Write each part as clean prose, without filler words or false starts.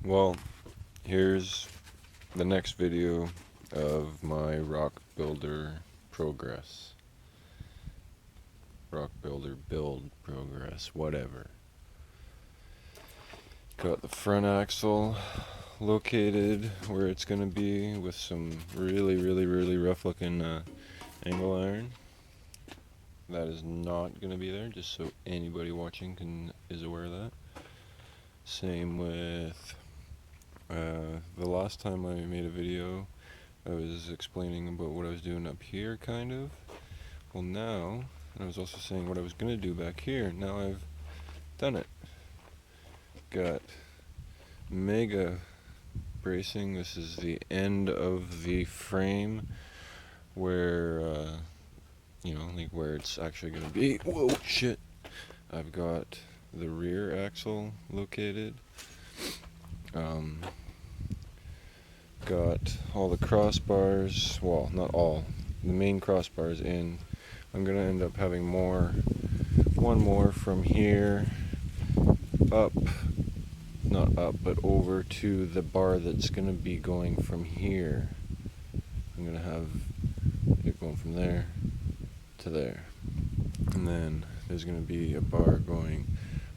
Well, here's the next video of my rock builder progress. Rock builder build progress, whatever. Got the front axle located where it's gonna be with some really rough looking angle iron. That is not gonna be there, just so anybody watching is aware of that. Same with the last time I made a video, I was explaining about what I was doing up here, kind of. Well, now, I was also saying what I was going to do back here. Now I've done it. Got mega bracing. This is the end of the frame where, like where it's actually going to be. Whoa, shit. I've got the rear axle located. Got all the crossbars, well, not all, the main crossbars in. I'm gonna end up having one more from here up, not up, but over to the bar that's gonna be going from here. I'm gonna have it going from there to there. And then there's gonna be a bar going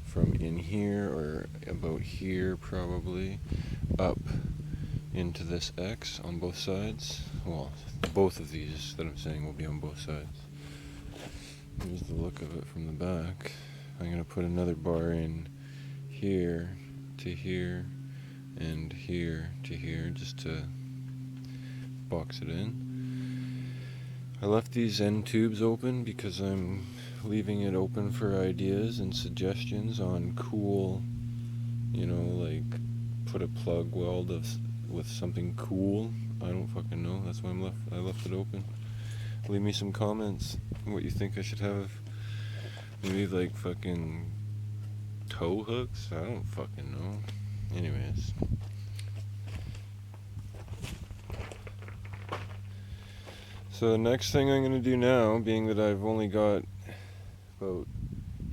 from in here, or about here probably, up into this X on both sides. Well, both of these that I'm saying will be on both sides. Here's the look of it from the back. I'm going to put another bar in here to here and here to here just to box it in. I left these end tubes open because I'm leaving it open for ideas and suggestions on cool, like put a plug weld with something cool. I don't fucking know. That's why I left it open. Leave me some comments. What you think I should have? Maybe like fucking tow hooks? I don't fucking know. Anyways. So the next thing I'm gonna do now, being that I've only got about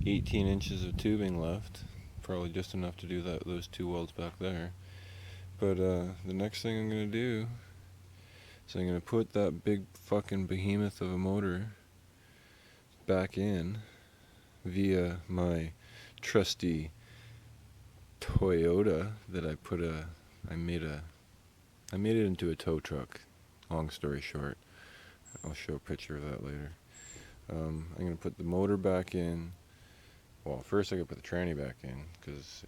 18 inches of tubing left, probably just enough to do those two welds back there. But the next thing I'm gonna do is I'm gonna put that big fucking behemoth of a motor back in via my trusty Toyota that I made it into a tow truck. Long story short, I'll show a picture of that later. I'm gonna put the motor back in. Well, first I gotta put the tranny back in, because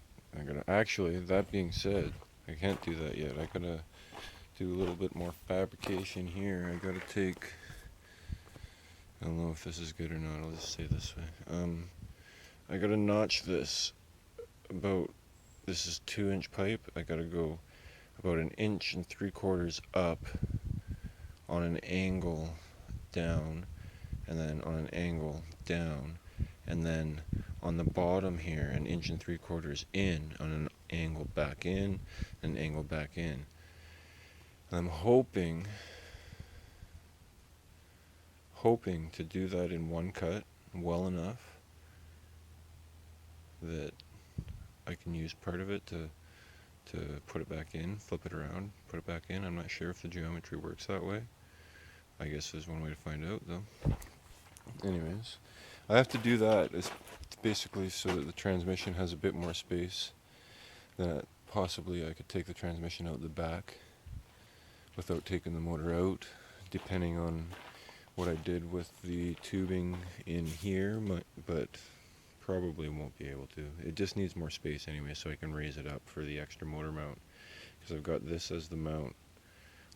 actually, that being said, I can't do that yet. I gotta do a little bit more fabrication here. I gotta take, I don't know if this is good or not, I'll just say this way. I gotta notch this this is 2-inch pipe. I gotta go about 1 3/4 up on an angle down, and then on an angle down, and then on the bottom here 1 3/4 in on an angle back in, and an angle back in. And I'm hoping to do that in one cut well enough that I can use part of it to put it back in, flip it around, put it back in. I'm not sure if the geometry works that way. I guess there's one way to find out, though. Anyways, I have to do that. It's basically so that the transmission has a bit more space. That possibly I could take the transmission out the back without taking the motor out, depending on what I did with the tubing in here, but probably won't be able to. It just needs more space anyway, so I can raise it up for the extra motor mount, because I've got this as the mount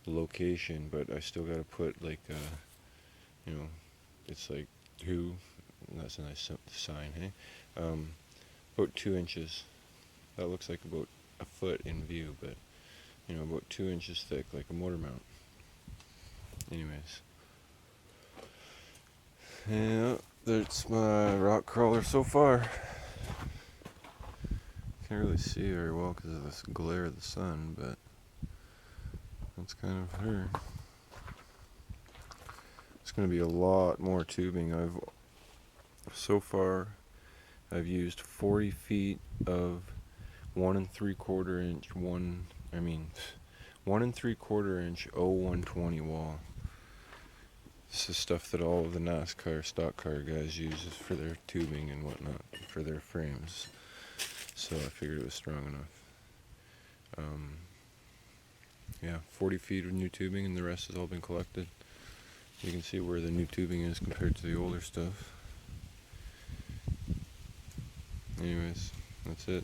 location, but I still got to put like it's like that's a nice sign, hey? About 2 inches. That looks like about a foot in view, but about 2 inches thick, like a motor mount. Anyways, yeah, that's my rock crawler so far. Can't really see very well because of this glare of the sun, but that's kind of her. It's going to be a lot more tubing. So far I've used 40 feet of 1 3/4 inch 1 3/4 inch 0120 wall. This is stuff that all of the NASCAR stock car guys use for their tubing and whatnot, for their frames. So I figured it was strong enough. Yeah, 40 feet of new tubing, and the rest has all been collected. You can see where the new tubing is compared to the older stuff. Anyways, that's it.